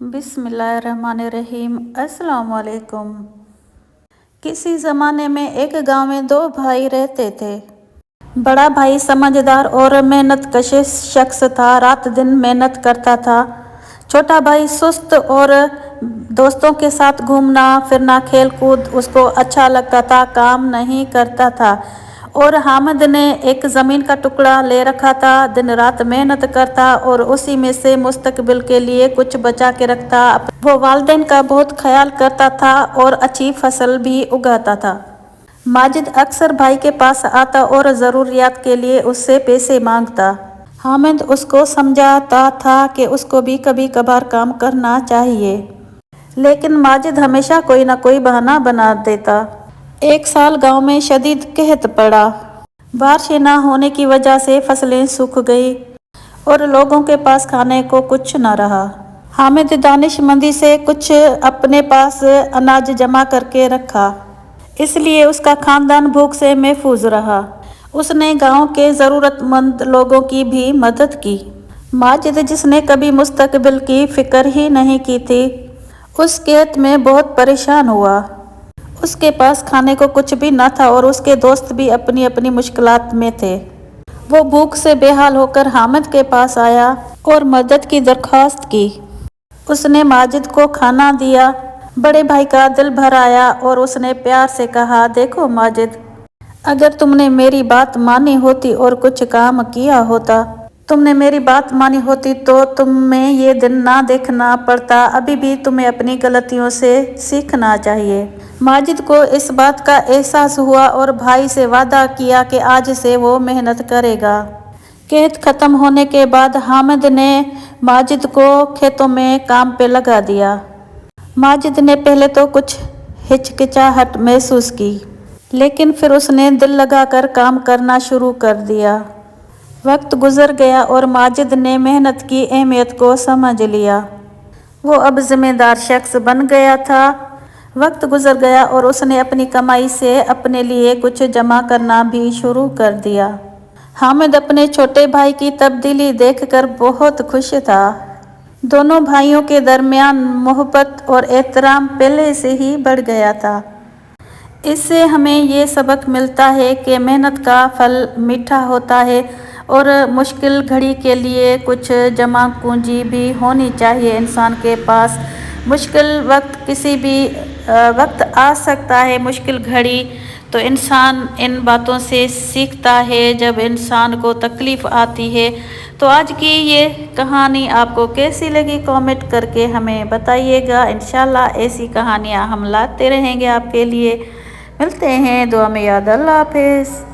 बिस्मिल्लाहिर्रहमानिर्रहीम। अस्सलाम वालेकुम। किसी ज़माने में एक गांव में दो भाई रहते थे। बड़ा भाई समझदार और मेहनतकश शख्स था, रात दिन मेहनत करता था। छोटा भाई सुस्त और दोस्तों के साथ घूमना फिरना खेल कूद उसको अच्छा लगता था, काम नहीं करता था। और हामिद ने एक ज़मीन का टुकड़ा ले रखा था, दिन रात मेहनत करता और उसी में से मुस्तकबिल के लिए कुछ बचा के रखता। वो वालिदैन का बहुत ख्याल करता था और अच्छी फसल भी उगाता था। माजिद अक्सर भाई के पास आता और ज़रूरियात के लिए उससे पैसे मांगता। हामिद उसको समझाता था कि उसको भी कभी कभार काम करना चाहिए, लेकिन माजिद हमेशा कोई ना कोई बहाना बना देता। एक साल गांव में शदीद कहत पड़ा। बारिश न होने की वजह से फसलें सूख गई और लोगों के पास खाने को कुछ न रहा। हामिद दानिशमंदी से कुछ अपने पास अनाज जमा करके रखा, इसलिए उसका खानदान भूख से महफूज रहा। उसने गांव के ज़रूरतमंद लोगों की भी मदद की। माजिद, जिसने कभी मुस्तकबिल की फ़िक्र ही नहीं की थी, उस कहत में बहुत परेशान हुआ। उसके पास खाने को कुछ भी न था और उसके दोस्त भी अपनी अपनी मुश्किलात में थे। वो भूख से बेहाल होकर हामिद के पास आया और मदद की दरख्वास्त की। उसने माजिद को खाना दिया। बड़े भाई का दिल भर आया और उसने प्यार से कहा, देखो माजिद, अगर तुमने मेरी बात मानी होती और कुछ काम किया होता, तुमने मेरी बात मानी होती तो तुम्हें ये दिन ना देखना पड़ता। अभी भी तुम्हें अपनी गलतियों से सीखना चाहिए। माजिद को इस बात का एहसास हुआ और भाई से वादा किया कि आज से वो मेहनत करेगा। कहत ख़त्म होने के बाद हामिद ने माजिद को खेतों में काम पे लगा दिया। माजिद ने पहले तो कुछ हिचकिचाहट महसूस की, लेकिन फिर उसने दिल लगाकर काम करना शुरू कर दिया। वक्त गुजर गया और माजिद ने मेहनत की अहमियत को समझ लिया। वो अब ज़िम्मेदार शख्स बन गया था। वक्त गुजर गया और उसने अपनी कमाई से अपने लिए कुछ जमा करना भी शुरू कर दिया। हामिद अपने छोटे भाई की तब्दीली देखकर बहुत खुश था। दोनों भाइयों के दरमियान मोहब्बत और एहतराम पहले से ही बढ़ गया था। इससे हमें ये सबक मिलता है कि मेहनत का फल मीठा होता है और मुश्किल घड़ी के लिए कुछ जमा पूंजी भी होनी चाहिए इंसान के पास। मुश्किल वक्त किसी भी वक्त आ सकता है, मुश्किल घड़ी, तो इंसान इन बातों से सीखता है जब इंसान को तकलीफ़ आती है। तो आज की ये कहानी आपको कैसी लगी कमेंट करके हमें बताइएगा। इंशाल्लाह ऐसी कहानियाँ हम लाते रहेंगे आपके लिए। मिलते हैं दुआ में याद। अल्लाह हाफिज़।